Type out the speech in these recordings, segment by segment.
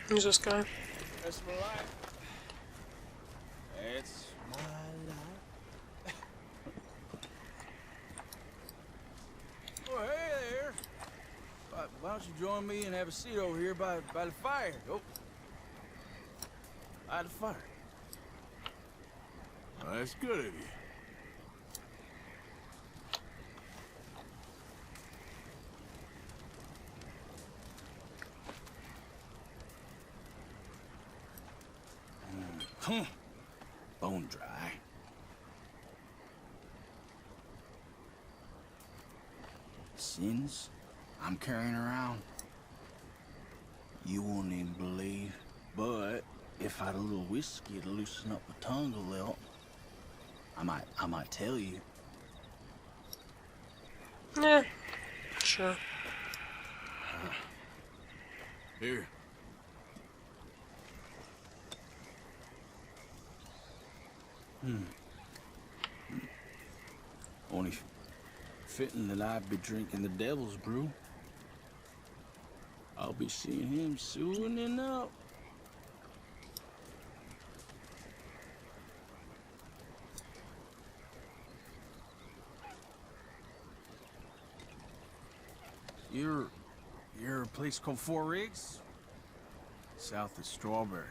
Who's this guy? That's my life. It's my life. Oh, hey there. Why don't you join me and have a seat over here by the fire? Oh. By the fire. Well, that's good of you. Bone dry. Sins I'm carrying around, you won't even believe. But if I had a little whiskey to loosen up my tongue a little, I might tell you. Yeah, sure. Here. Only fitting that I'd be drinking the devil's brew. I'll be seeing him soon enough. You're a place called Four Rigs? South of Strawberry.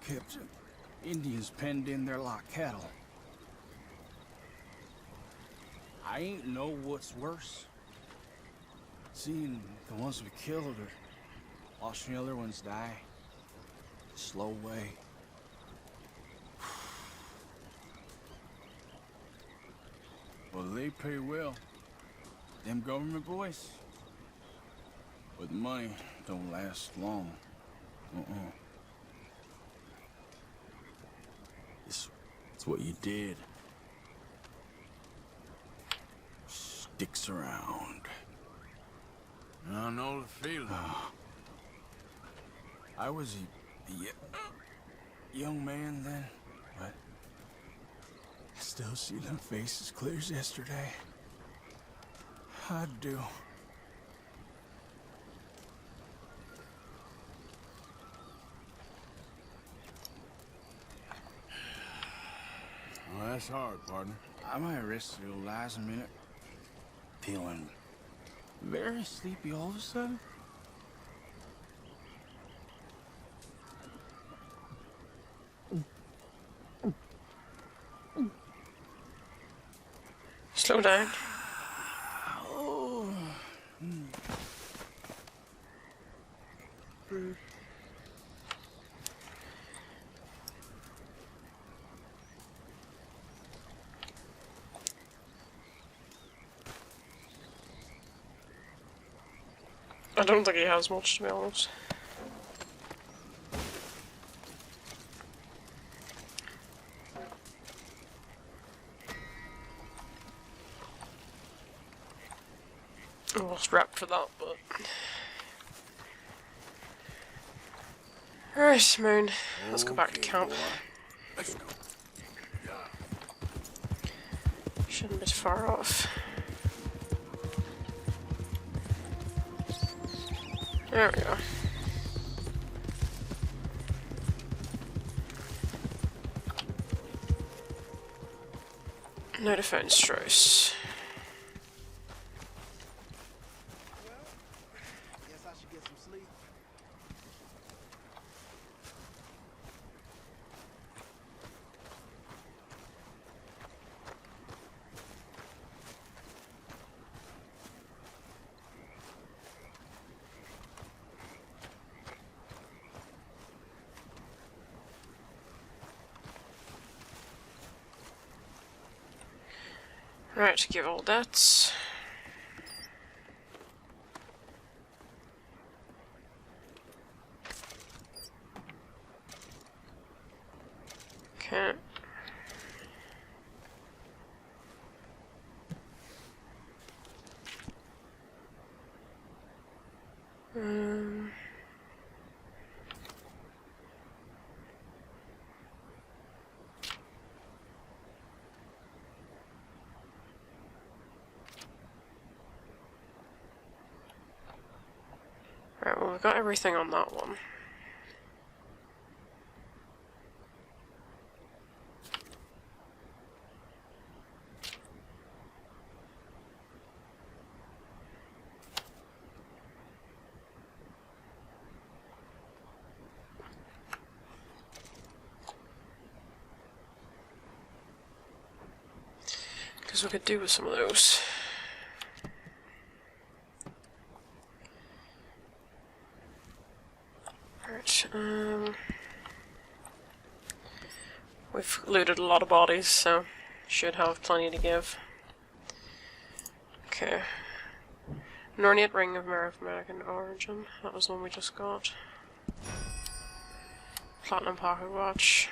Kept Indians penned in there like cattle. I ain't know what's worse. Seeing the ones we killed or watching the other ones die. Slow way. Well, they pay well. Them government boys. But the money don't last long. It's what you did. Sticks around. I know the feeling. I was a young man then, but I still see them faces clear as yesterday. I do. Well, that's hard, partner. I might rest your lies a minute. Feeling very sleepy all of a sudden. Slow down. Oh. Rude. I don't think he has much, to be honest. I lost rep for that, but... Alright, Moon. Let's go back to camp. Let's go. Shouldn't be far off. There we go. No defense choice. Well, guess I should get some sleep. Right, give all that. Okay. Well, I've got everything on that one. Because we could do with some of those. Alright, we've looted a lot of bodies, so should have plenty to give. Okay. An ornate ring of American origin. That was the one we just got. Platinum pocket watch.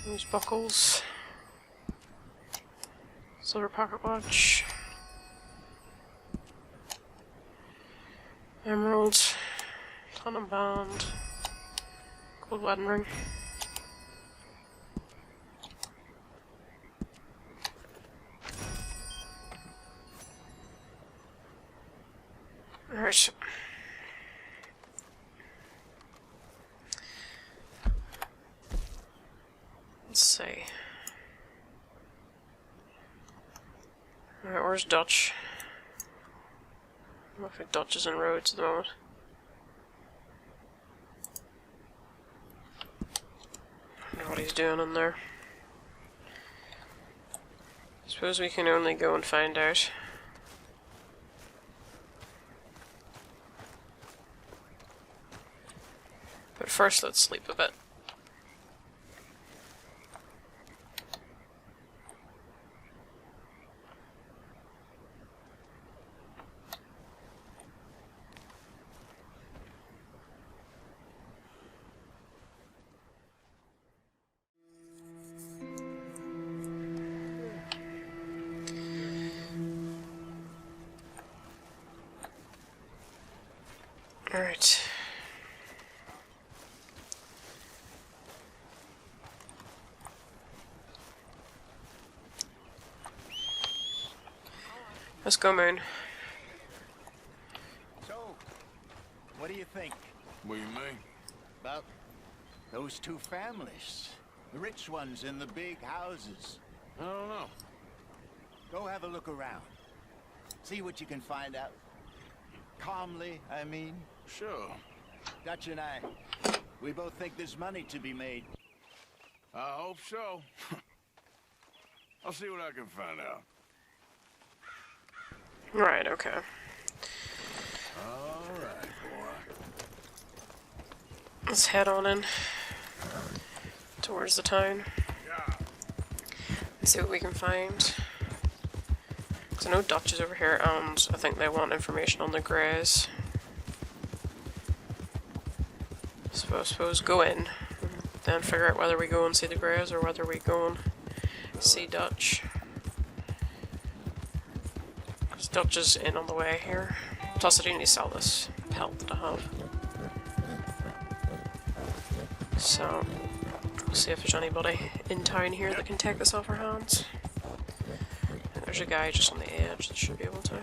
Those buckles. Silver pocket watch. Emerald. Platinum band. Gold wedding ring. Alright. Let's see. Alright, where's Dutch? I don't know if Dutch is in Rhodes at the moment. I don't know what he's doing in there. Suppose we can only go and find out. But first, let's sleep a bit. All right. Let's go, Moon. So, what do you think? What do you mean? About those two families? The rich ones in the big houses. I don't know. Go have a look around. See what you can find out. Calmly, I mean. Sure. Dutch and I, we both think there's money to be made. I hope so. I'll see what I can find out. Right, okay. All right, boy. Let's head on in towards the town. Yeah. And see what we can find. Because I know Dutch is over here, and I think they want information on the Greys. So I suppose go in, then figure out whether we go and see the Greys or whether we go and see Dutch. Because Dutch is in on the way here. Plus I do need to sell this pelt that I have. So, we'll see if there's anybody in town here that can take this off our hands. And there's a guy just on the edge that should be able to.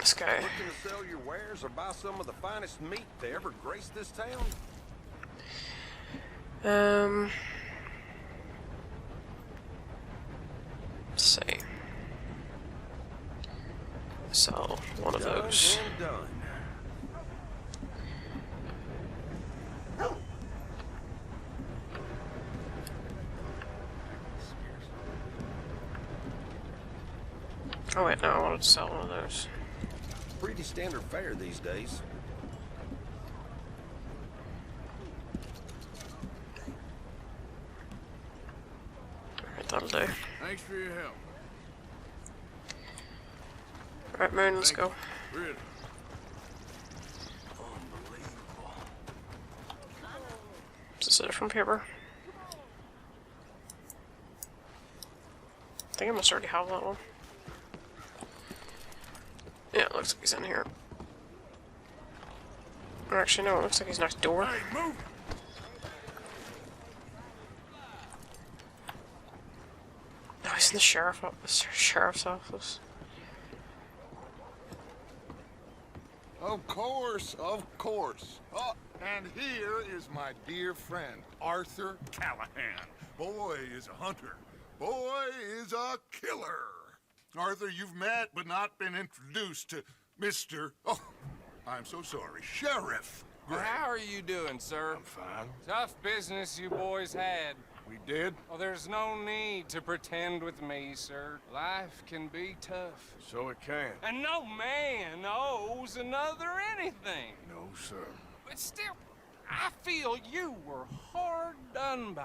This guy. Looking to sell your wares or buy some of the finest meat to ever grace this town? Let's see. So, one of those. Done and done. Oh wait, no, I wanted to sell one of those. Pretty standard fare these days. Alright, that'll do. Thanks for your help. Alright, Moon, let's go. Really? Is this a different paper? I think I must already have that one. Yeah, it looks like he's in here. Or actually, no, it looks like he's next door. Hey, move! he's in the sheriff's office. Of course, of course. Oh, and here is my dear friend, Arthur Callahan. Boy is a hunter. Boy is a killer. Arthur, you've met but not been introduced to Mr. Oh, I'm so sorry, Sheriff Gray. How are you doing, sir? I'm fine. Tough business you boys had. We did? Oh, there's no need to pretend with me, sir. Life can be tough. So it can. And no man owes another anything. No, sir. But still, I feel you were hard done by.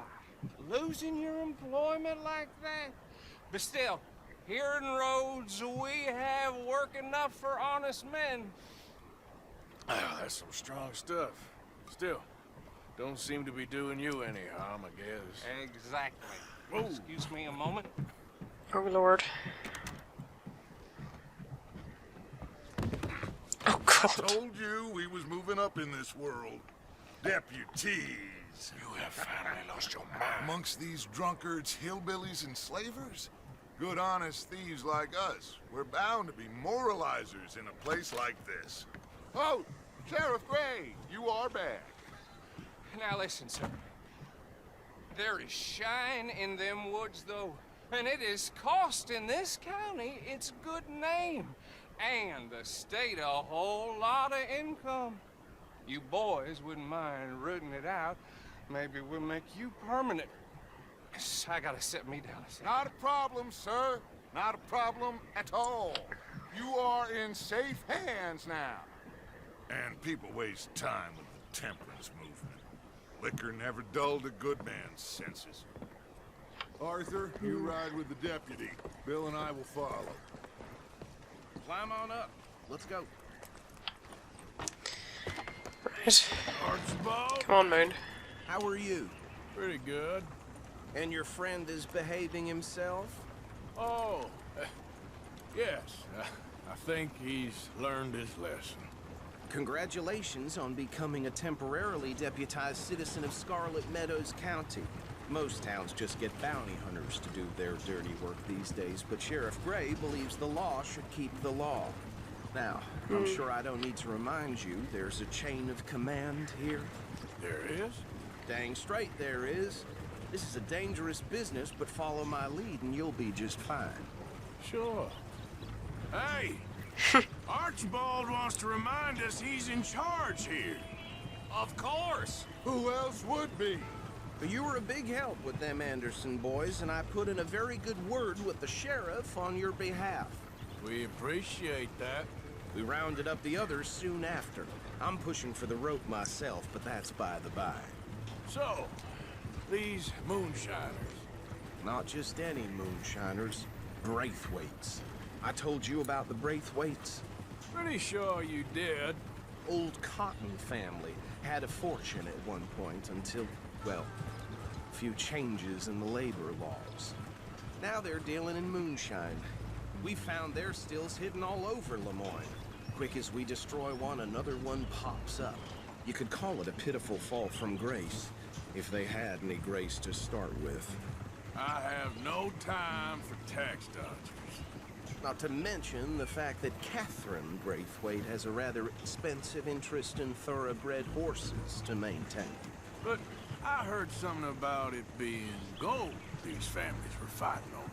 Losing your employment like that. But still, here in Rhodes, we have work enough for honest men. Oh, that's some strong stuff. Still, don't seem to be doing you any harm, I guess. Exactly. Whoa. Excuse me a moment. Oh lord. Oh god. Told you we was moving up in this world. Deputies. You have finally lost your mind. Amongst these drunkards, hillbillies, and slavers? Good honest thieves like us. We're bound to be moralizers in a place like this. Oh, Sheriff Gray, you are back. Now listen, sir. There is shine in them woods, though, and it is costing this county its good name, and the state a whole lot of income. You boys wouldn't mind rooting it out. Maybe we'll make you permanent. I gotta sit me down a second. Not a problem, sir. Not a problem at all. You are in safe hands now. And people waste time with the temperance movement. Liquor never dulled a good man's senses. Arthur, you ride with the deputy. Bill and I will follow. Climb on up. Let's go. Right. Archibald? Come on, Moon. How are you? Pretty good. And your friend is behaving himself? Oh, yes. I think he's learned his lesson. Congratulations on becoming a temporarily deputized citizen of Scarlet Meadows County. Most towns just get bounty hunters to do their dirty work these days, but Sheriff Gray believes the law should keep the law. Now, I'm sure I don't need to remind you, there's a chain of command here. There is? Dang straight there is. This is a dangerous business, but follow my lead and you'll be just fine. Sure. Hey! Archibald wants to remind us he's in charge here. Of course. Who else would be? But you were a big help with them Anderson boys, and I put in a very good word with the sheriff on your behalf. We appreciate that. We rounded up the others soon after. I'm pushing for the rope myself, but that's by the by. So, these moonshiners. Not just any moonshiners, Braithwaites. I told you about the Braithwaites. Pretty sure you did. Old Cotton family had a fortune at one point until, well, a few changes in the labor laws. Now they're dealing in moonshine. We found their stills hidden all over Lemoyne. Quick as we destroy one, another one pops up. You could call it a pitiful fall from grace, if they had any grace to start with. I have no time for tax dodgers. Not to mention the fact that Catherine Braithwaite has a rather expensive interest in thoroughbred horses to maintain. But I heard something about it being gold these families were fighting over.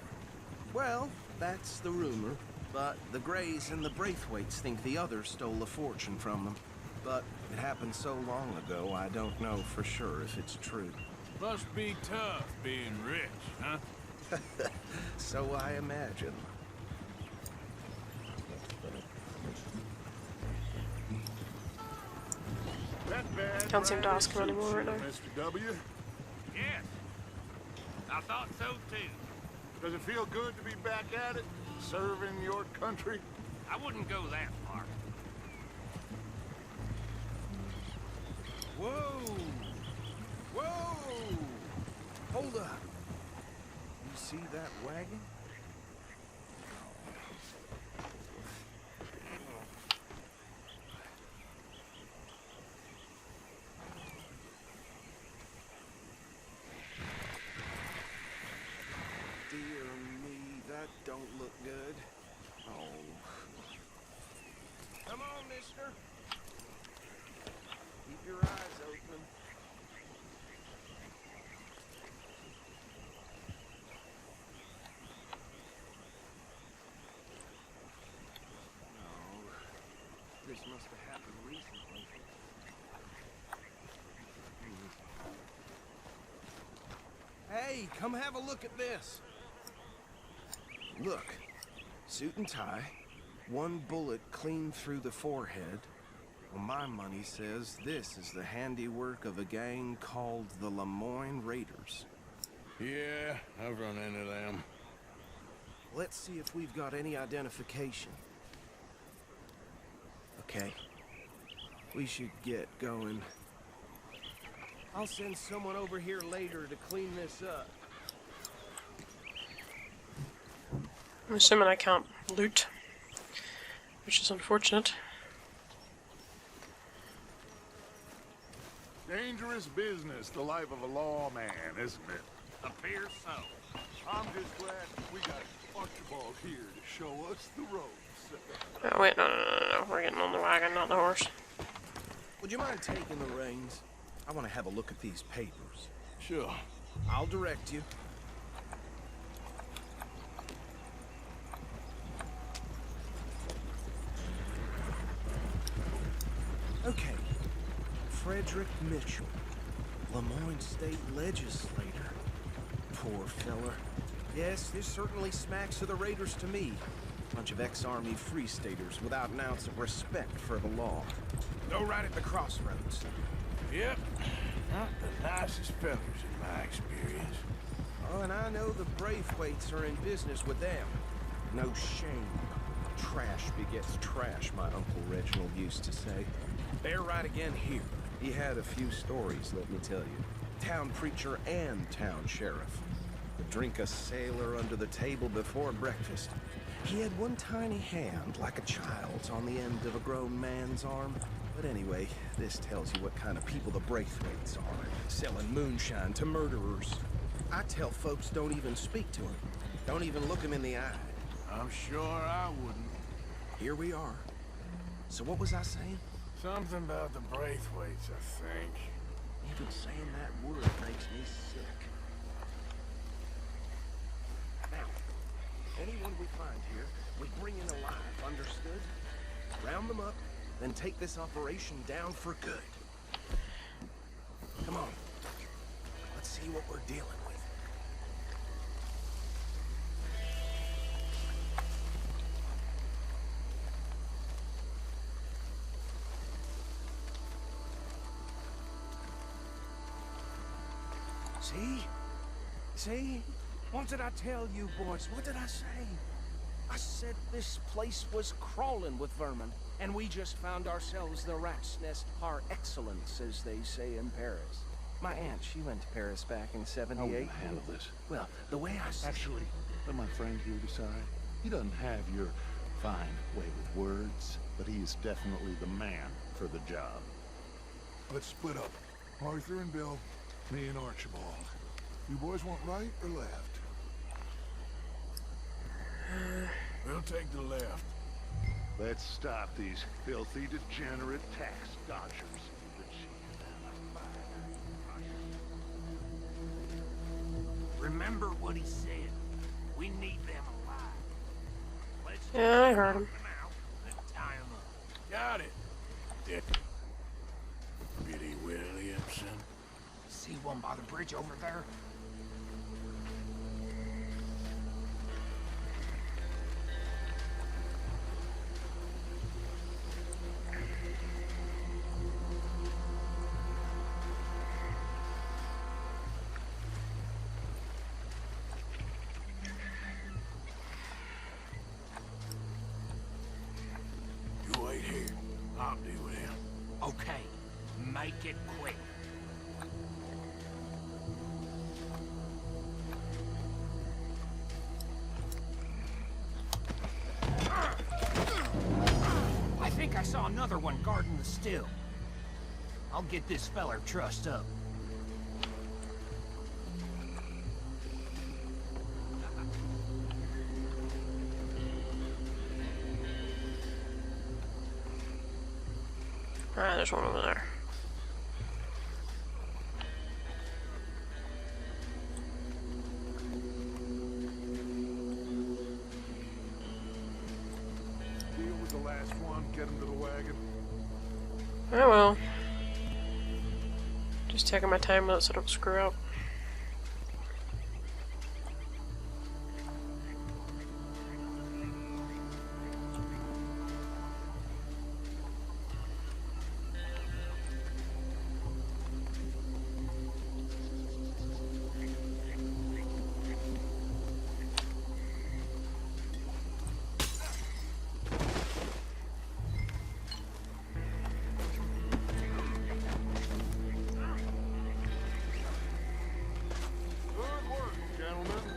Well, that's the rumor. But the Grays and the Braithwaites think the others stole a fortune from them. But it happened so long ago, I don't know for sure if it's true. Must be tough being rich, huh? So I imagine. Can't seem to ask him anymore right now. Mr. W. Yes, I thought so too. Does it feel good to be back at it? Serving your country? I wouldn't go that far. Whoa! Whoa! Hold up. You see that wagon? Dear me. don't look good. Oh. Come on, mister. Keep your eyes open. No. This must have happened recently. Hey, come have a look at this. Look, suit and tie, one bullet clean through the forehead. Well, my money says this is the handiwork of a gang called the Lemoyne Raiders. Yeah, I've run into them. Let's see if we've got any identification. Okay, we should get going. I'll send someone over here later to clean this up. I'm assuming I can't loot, which is unfortunate. Dangerous business, the life of a lawman, isn't it? Appears so. I'm just glad we got Archibald here to show us the ropes. Oh wait, no. We're getting on the wagon, not the horse. Would you mind taking the reins? I want to have a look at these papers. Sure. I'll direct you. Okay. Frederick Mitchell, Lemoyne State Legislator. Poor fella. Yes, this certainly smacks of the Raiders to me. Bunch of ex-Army Free Staters without an ounce of respect for the law. Go right at the crossroads. Yep. Not the nicest fellas in my experience. Oh, and I know the Braithwaites are in business with them. No shame. Trash begets trash, my Uncle Reginald used to say. They're right again here. He had a few stories, let me tell you. Town preacher and town sheriff. Would drink a sailor under the table before breakfast. He had one tiny hand, like a child's, on the end of a grown man's arm. But anyway, this tells you what kind of people the Braithwaites are. Selling moonshine to murderers. I tell folks don't even speak to him. Don't even look him in the eye. I'm sure I wouldn't. Here we are. So what was I saying? Something about the Braithwaites, I think. Even saying that word makes me sick. Now, anyone we find here, we bring in alive, understood? Round them up, then take this operation down for good. Come on. Let's see what we're dealing with. See? What did I tell you, boys? What did I say? I said this place was crawling with vermin, and we just found ourselves the rat's nest par excellence, as they say in Paris. My aunt, she went to Paris back in '78. How will you handle this? Well, the way I see Actually, let my friend here decide. He doesn't have your fine way with words, but he is definitely the man for the job. Let's split up. Arthur and Bill, me and Archibald. You boys want right or left? We'll take the left. Let's stop these filthy, degenerate tax dodgers. Remember what he said. We need them alive. Let's Yeah, I heard him. them out and tie them up. Got it. Dick. Billy Williamson. See one by the bridge over there? You wait here. I'll deal with him. Okay, make it quick. I think I saw another one guarding the still. I'll get this feller trussed up. Alright, there's one over there. Deal with the last one, get him to the wagon. Oh well. Just taking my time with it so I don't screw up. Good work, gentlemen.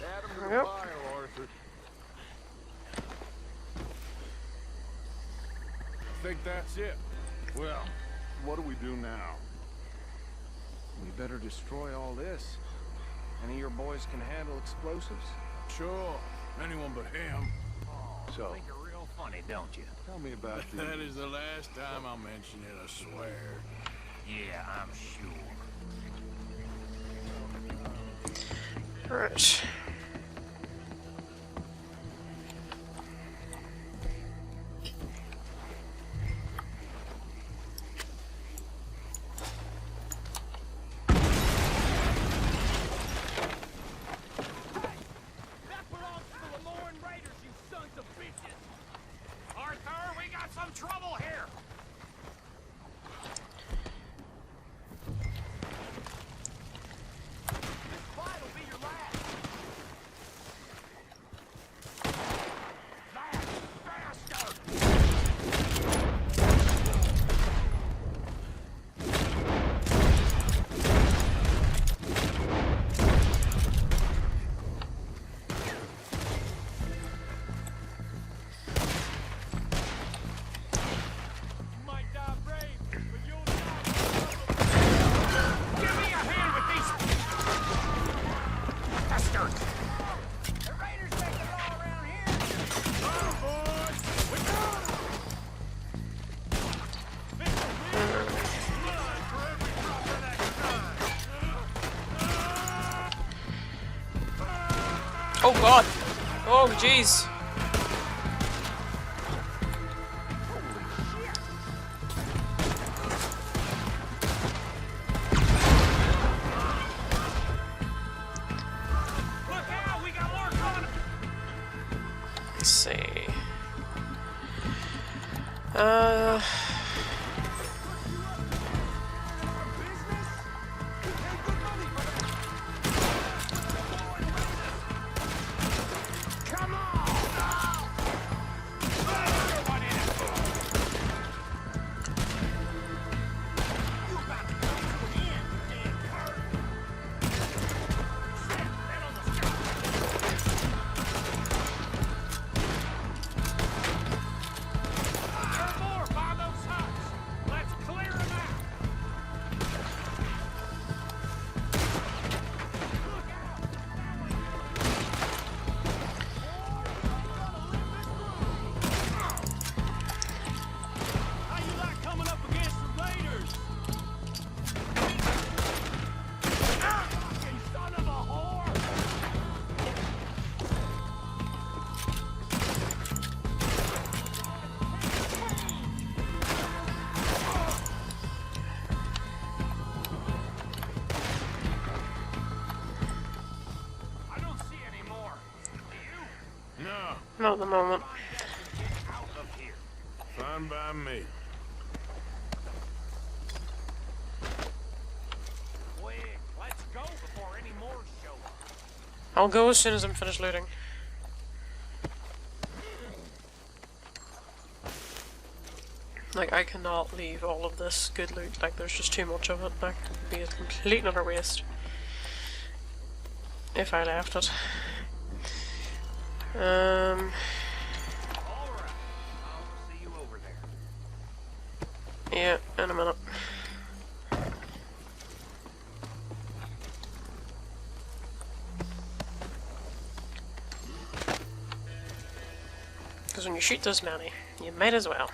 Add 'em to Yep. the pile, Arthur. I think that's it. Well, what do we do now? We better destroy all this. Any of your boys can handle explosives? Sure, anyone but him. So. Think you're real funny, don't you? Tell me about the... That is the last time I'll mention it, I swear. Yeah, I'm sure. Alright. That belongs to the Lamorne Raiders, you sons of bitches! Arthur, we got some trouble here! This fight will be your last! That bastard! You might die brave, but you'll die. Give me a hand with these bastards! The Raiders make it all around here. Oh, boys, we go! Blood for every drop of that gun. Oh god! Oh jeez! Look out, we got more coming. Let's see. Come on! Everyone in it. You about to come to the end, you damn bird. Shit, that almost got me. There are more by those huts. Let's clear them out. Look out! That way. How you like coming up against the Raiders? Fucking son of a whore! I don't see any more. Do you? No, Not at the moment. Get out of here. fine by me. Quick, let's go before any more show up. I'll go as soon as I'm finished looting. Like, I cannot leave all of this good loot. Like, there's just too much of it. Like, it would be a complete and utter waste if I left it. All right. I'll see you over there. Yeah, in a minute. Because when you shoot this many, you might as well.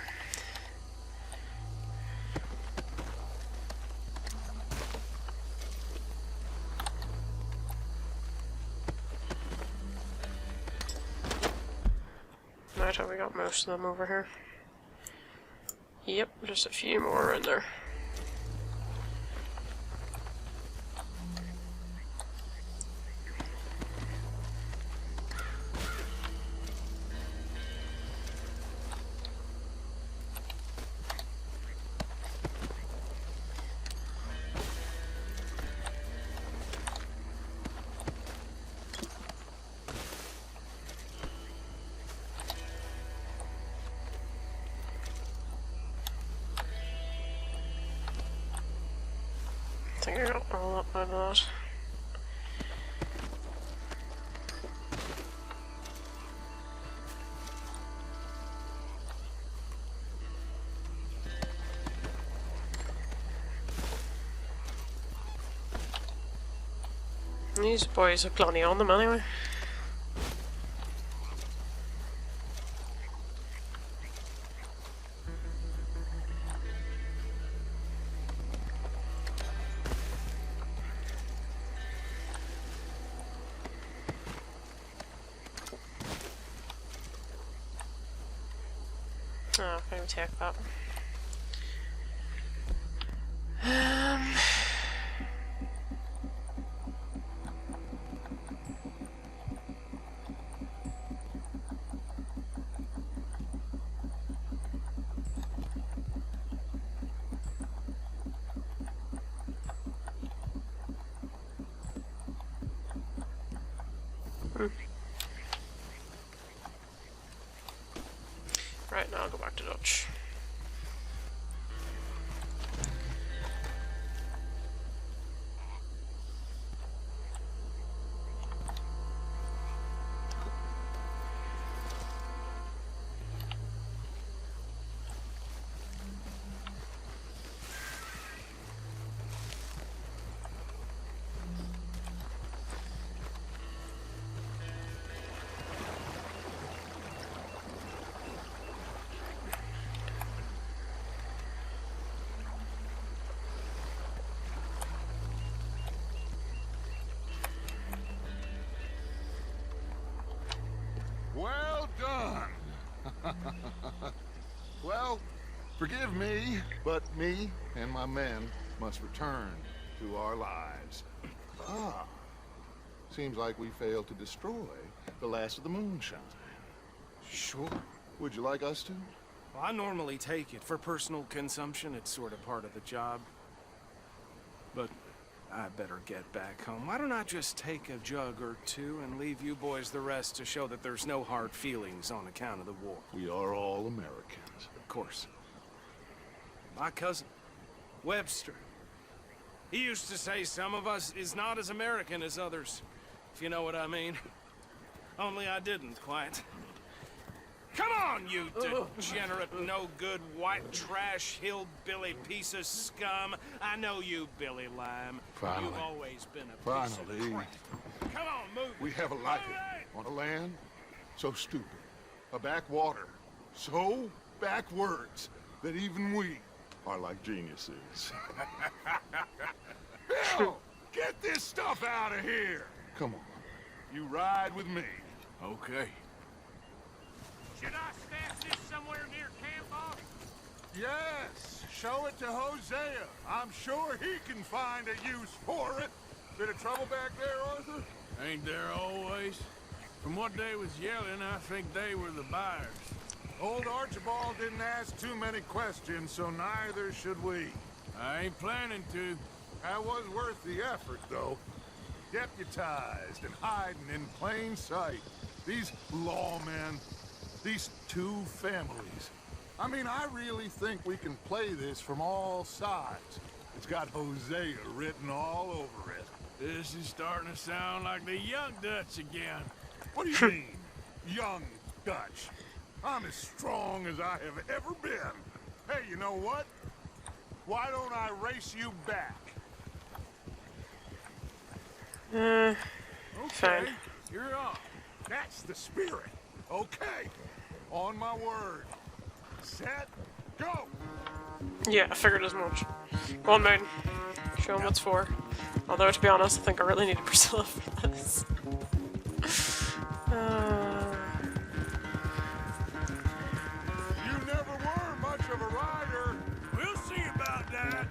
Right, have we got most of them over here? Yep, just a few more in there. I think I got all up by that. These boys have plenty on them anyway. Oh, can we take that? Right, now I'll go back to Dutch. Well done. Well, forgive me, but me and my men must return to our lives. Ah, seems like we failed to destroy the last of the moonshine. Sure. Would you like us to? Well, I normally take it for personal consumption. It's sort of part of the job. But I better get back home. Why don't I just take a jug or two and leave you boys the rest to show that there's no hard feelings on account of the war? We are all Americans. Of course. My cousin, Webster, he used to say some of us is not as American as others, if you know what I mean. Only I didn't quite. Come on, you degenerate, no-good, white trash, hillbilly piece of scum. I know you, Billy Lime. Finally. You've always been a piece of crap. Come on, move. We have a life on a land so stupid, a backwater so backwards that even we are like geniuses. Bill, get this stuff out of here. Come on, you ride with me. Okay. Should I stash this somewhere near camp, boss? Yes, show it to Hosea. I'm sure he can find a use for it. Bit of trouble back there, Arthur? Ain't there always? From what they was yelling, I think they were the buyers. Old Archibald didn't ask too many questions, so neither should we. I ain't planning to. That was worth the effort, though. Deputized and hiding in plain sight. These lawmen, these two families, I mean, I really think we can play this from all sides. It's got Hosea written all over it. This is starting to sound like the Young Dutch again. What do you mean, young Dutch? I'm as strong as I have ever been. Hey, you know what? Why don't I race you back? Okay, fine. you're on. That's the spirit. Okay. On my word. Set. Go. Yeah, I figured as much. Go on, Moon. Show him what's for. Although, to be honest, I think I really need a Priscilla for this. You never were much of a rider. We'll see about that.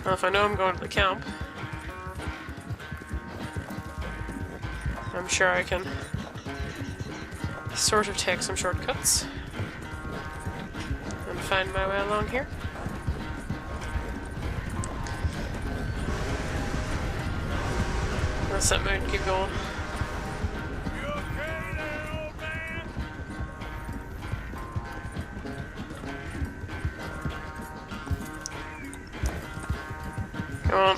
Well, if I know I'm going to the camp, I'm sure I can sort of take some shortcuts and find my way along here. Let's let Moon keep going. You okay there, old man? Come on.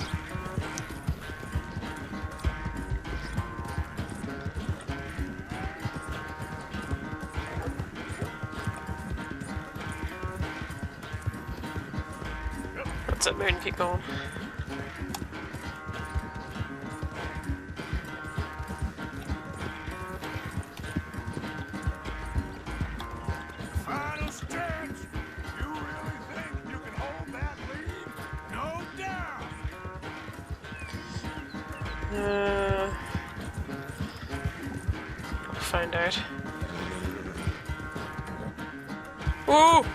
Let's let Moon keep going. Final stretch. You really think you can hold that lead? No doubt. I'll find out. Whoa!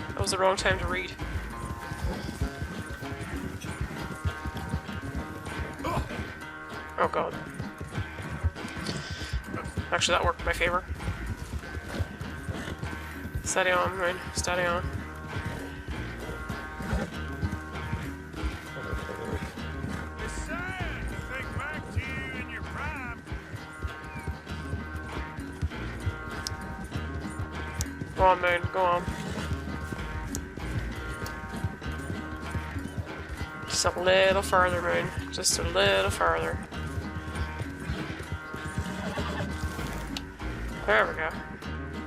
That was the wrong time to read. Oh god. Actually, that worked in my favor. Steady on, Moon. Steady on. It's sad to think back to you in your prime. Go on, Moon. Go on. Just a little further, Moon. Just a little further. There we go.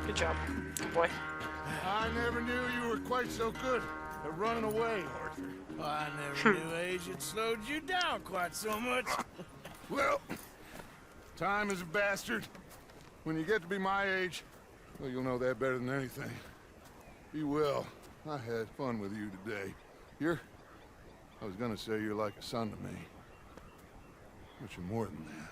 Good job. Good boy. I never knew you were quite so good at running away, Arthur. I never knew age had slowed you down quite so much. Well, time is a bastard. When you get to be my age, well, you'll know that better than anything. Be well. I had fun with you today. I was gonna say you're like a son to me. But you're more than that.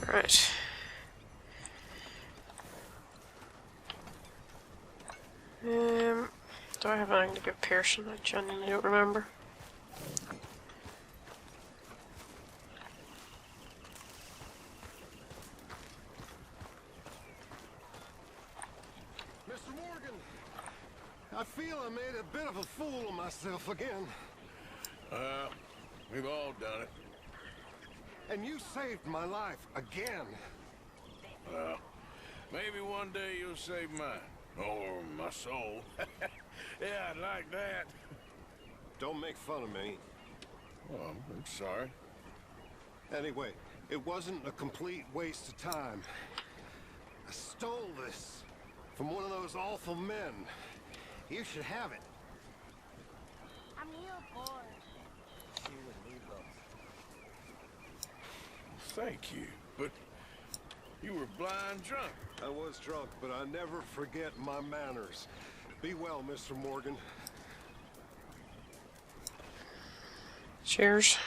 Alright. Do I have anything to give Pearson? I genuinely don't remember. Mr. Morgan, I feel I made a bit of a fool of myself again. We've all done it. And you saved my life again. Well, maybe one day you'll save mine. Or my soul. Yeah, I'd like that. Don't make fun of me. Well, I'm sorry. Anyway, it wasn't a complete waste of time. I stole this from one of those awful men. You should have it. I'm here, boy. Thank you, but you were blind drunk. I was drunk, but I never forget my manners. Be well, Mr. Morgan. Cheers.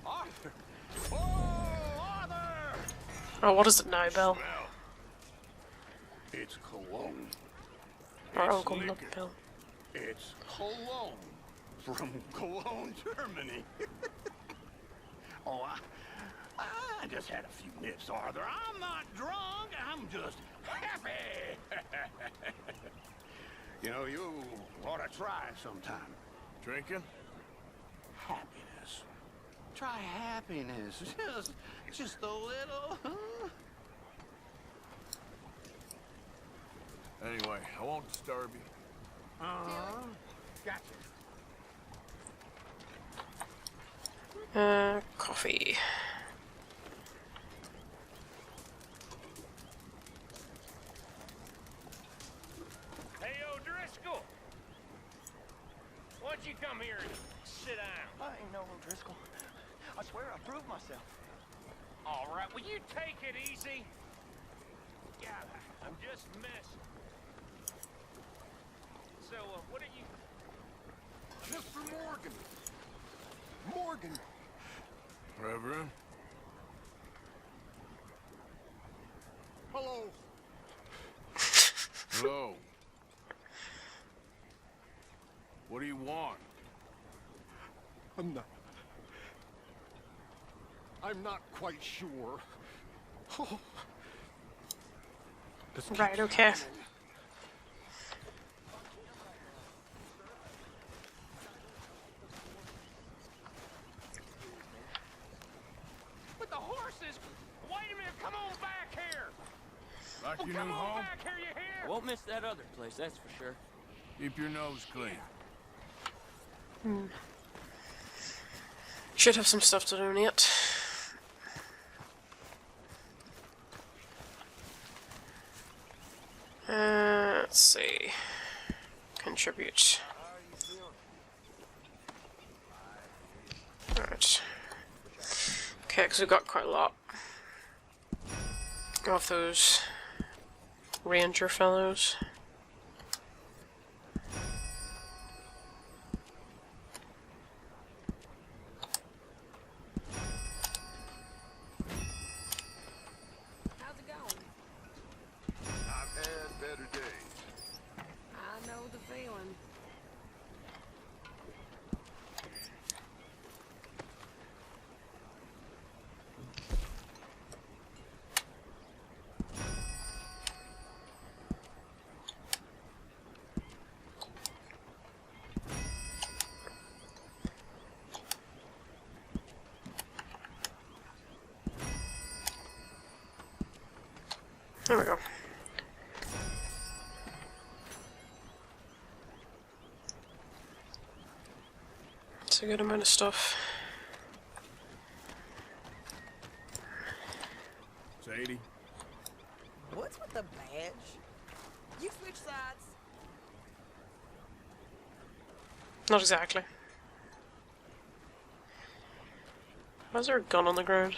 Arthur! Oh, Arthur! Oh, what is it now, Bill? Smell. It's cologne. Our It's uncle, not liquor. Bill. It's cologne from Cologne, Germany. Oh, I just had a few nips, Arthur. I'm not drunk. I'm just happy. You know, you ought to try it sometime. Drinking? Happiness. Try happiness. Just a little. Huh? Anyway, I won't disturb you. Gotcha. Coffee. Hey, O'Driscoll! Why don't you come here and sit down? I ain't no O'Driscoll. I swear I proved myself. All right, will you take it easy? Yeah, I'm just messing. So, what are you... Mr. Morgan. Morgan. Reverend? Hello. Hello. What do you want? I'm not quite sure. Oh. Right, okay. With the horses? Wait a minute, come on back here! Like your Come new on home? back here, you hear? Won't miss that other place, that's for sure. Keep your nose clean. Should have some stuff to donate. Let's see. Contribute. Alright. Okay, because we've got quite a lot of those ranger fellows. How's it going? I've had better days. I know the feeling. There we go. It's a good amount of stuff. Sadie? What's with the badge? You switch sides. Not exactly. Why is there a gun on the ground?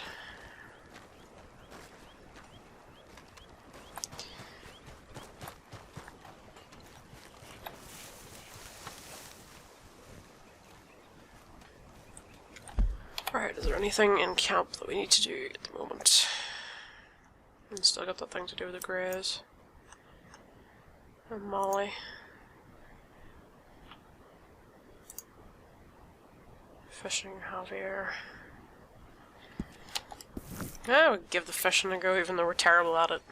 Right, is there anything in camp that we need to do at the moment? And still got that thing to do with the greys. And Molly. Fishing, Javier. Yeah, we give the fishing a go even though we're terrible at it.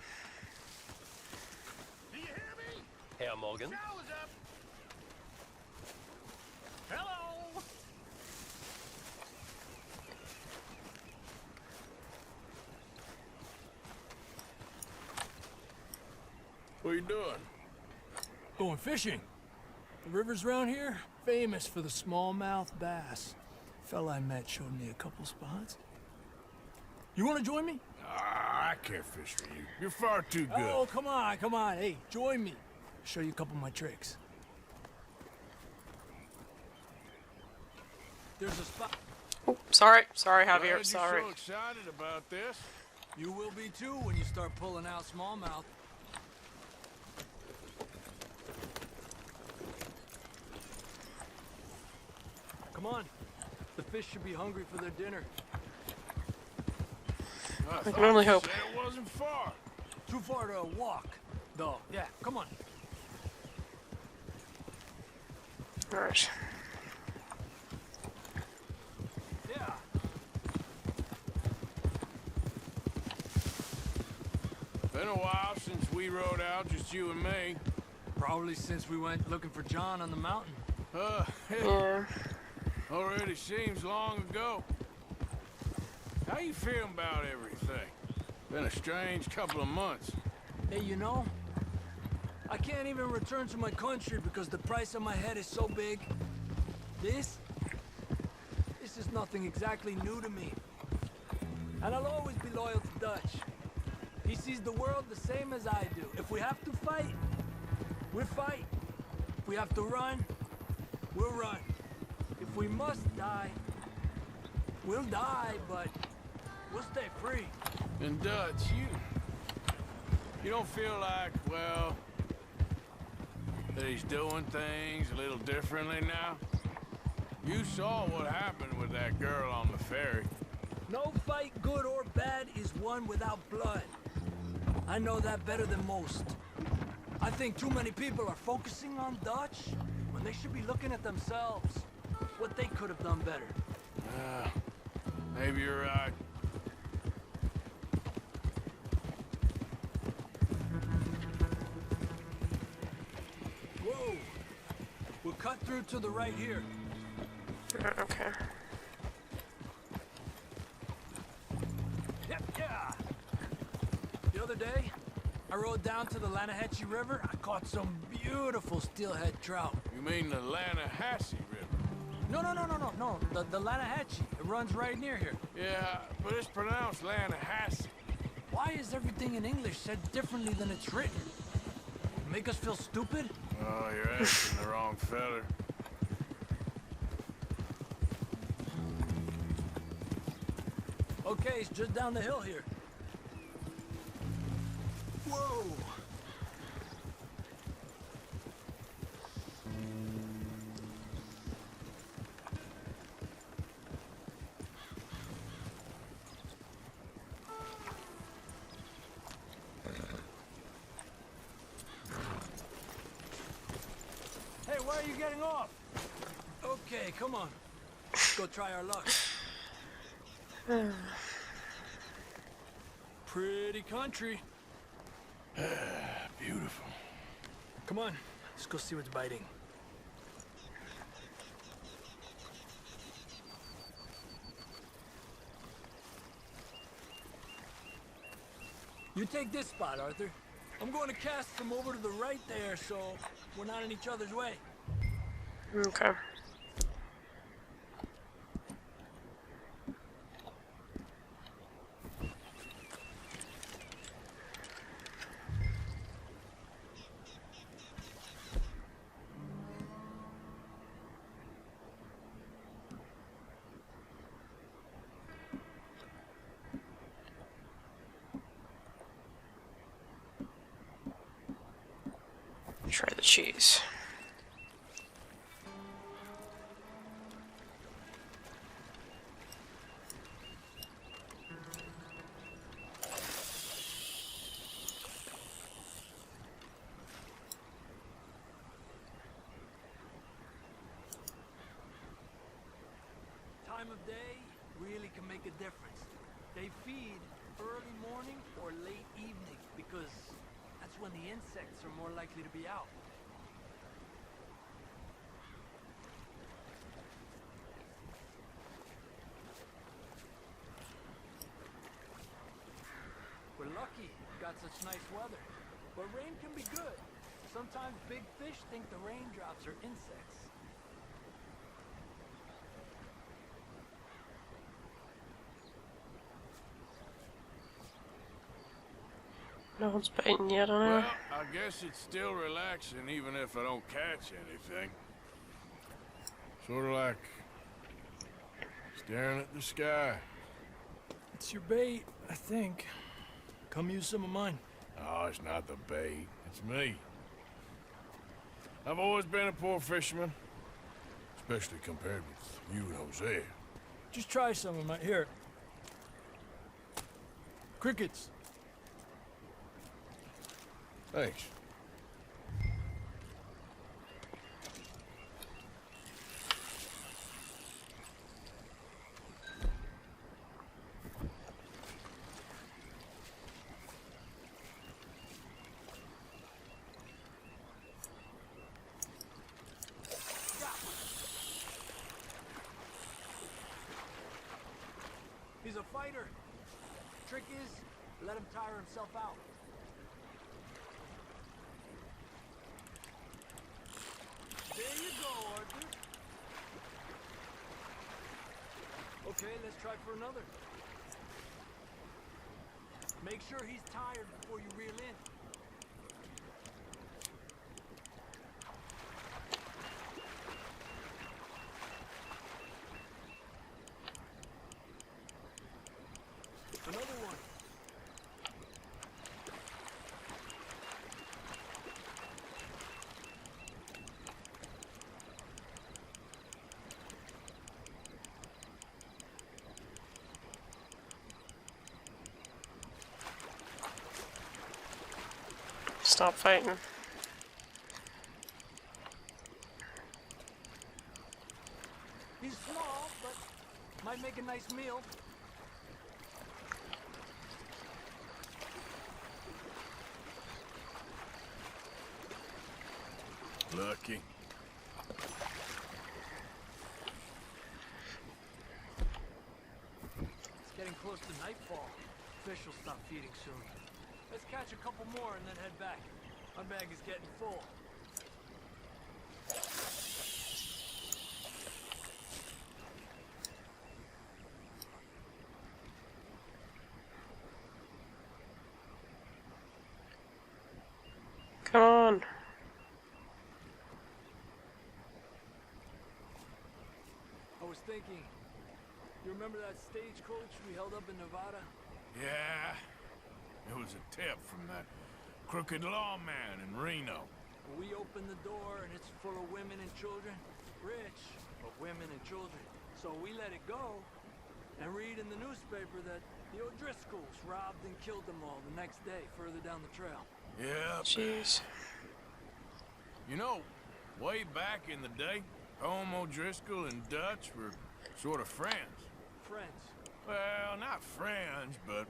Do you hear me? Hey, Morgan. Show's up. Hello. What are you doing? Going fishing. The rivers around here, famous for the smallmouth bass. Fella I met showed me a couple spots. You want to join me? I can't fish for you. You're far too good. Oh, come on, come on. Hey, join me. Show you a couple of my tricks. There's a spot. Oh, sorry, Glad Javier, you're sorry. so excited about this. You will be too when you start pulling out smallmouth. Come on. The fish should be hungry for their dinner. I can only hope. Said it wasn't far. Too far to walk, though. Yeah, come on. Alright. Yeah. Been a while since we rode out, just you and me. Probably since we went looking for John on the mountain. Yeah. Already seems long ago. How you feeling about everything? Been a strange couple of months. Hey, you know, I can't even return to my country because the price on my head is so big. This is nothing exactly new to me. And I'll always be loyal to Dutch. He sees the world the same as I do. If we have to fight, we'll fight. If we have to run, we'll run. If we must die, we'll die, but we'll stay free. And Dutch, you don't feel like, well, that he's doing things a little differently now? You saw what happened with that girl on the ferry. No fight, good or bad, is won without blood. I know that better than most. I think too many people are focusing on Dutch when they should be looking at themselves. What they could have done better. Maybe you're right. Whoa! We'll cut through to the right here. Okay. Yeah. The other day, I rode down to the Linde River. I caught some beautiful steelhead trout. You mean the Lanahassee River? No. The Linde. It runs right near here. Yeah, but it's pronounced Lanahassee. Why is everything in English said differently than it's written? Make us feel stupid? Oh, you're asking the wrong feller. Okay, it's just down the hill here. Whoa! Hey, why are you getting off? Okay, come on. Let's go try our luck. Pretty country. Beautiful. Come on, let's go see what's biting. You take this spot, Arthur. I'm going to cast from over to the right there, so we're not in each other's way. Okay. Try the cheese. Time of day really can make a difference. They feed early morning or late evening because that's when the insects are more likely to be out. We're lucky we got such nice weather, but rain can be good. Sometimes big fish think the raindrops are insects. No one's biting yet on Well, her. I guess it's still relaxing even if I don't catch anything. Sort of like staring at the sky. It's your bait, I think. Come use some of mine. Oh, it's not the bait. It's me. I've always been a poor fisherman. Especially compared with you and Jose. Just try some of mine. Here. Crickets. Thanks. He's a fighter. Trick is, let him tire himself out. There you go, Arthur. Okay, let's try for another. Make sure he's tired before you reel in. Another one. Stop fighting. He's small, but might make a nice meal. Lucky. It's getting close to nightfall. Fish will stop feeding soon. Let's catch a couple more and then head back. My bag is getting full. Come on. I was thinking, you remember that stagecoach we held up in Nevada? Yeah. It was a tip from that crooked lawman in Reno. We opened the door and it's full of women and children. Rich, but women and children. So we let it go and read in the newspaper that the O'Driscolls robbed and killed them all the next day further down the trail. Yeah. Jeez. You know, way back in the day, Home O'Driscoll and Dutch were sort of friends. Friends? Well, not friends, but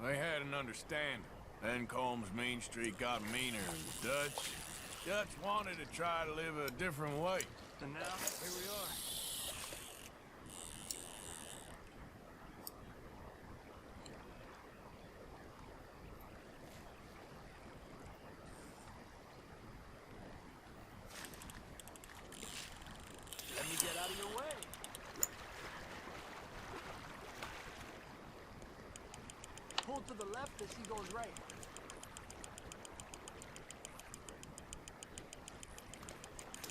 they had an understanding. Then Combs Mean Street got meaner, and Dutch wanted to try to live a different way. And now, here we are. Let me get out of your way. Pull to the left as he goes right.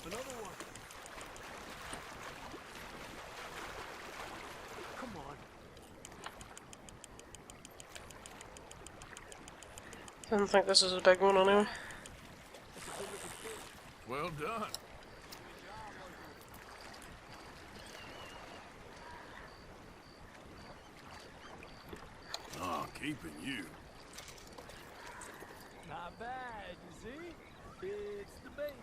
Another one. Come on. I don't think this is a big one anyway. Well done. Oh, keeping you. Not bad, you see? It's the bait.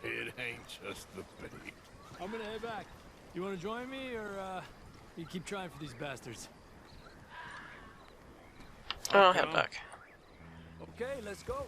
It ain't just the bait. I'm gonna head back. You wanna join me, or you keep trying for these bastards? I'll head back. Okay, let's go.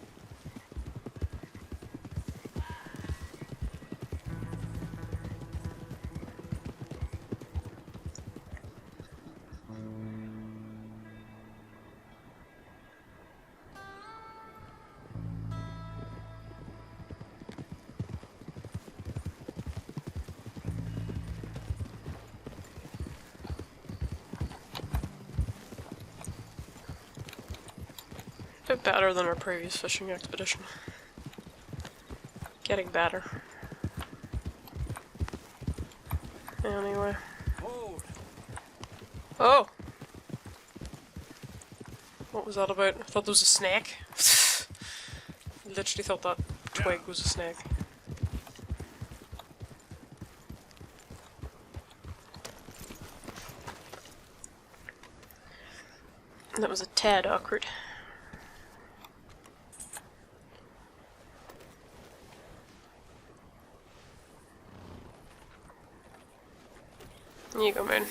A bit better than our previous fishing expedition. Getting better. Anyway. Oh! What was that about? I thought there was a snake. Literally thought that twig was a snake. That was a tad awkward. Here you go, man.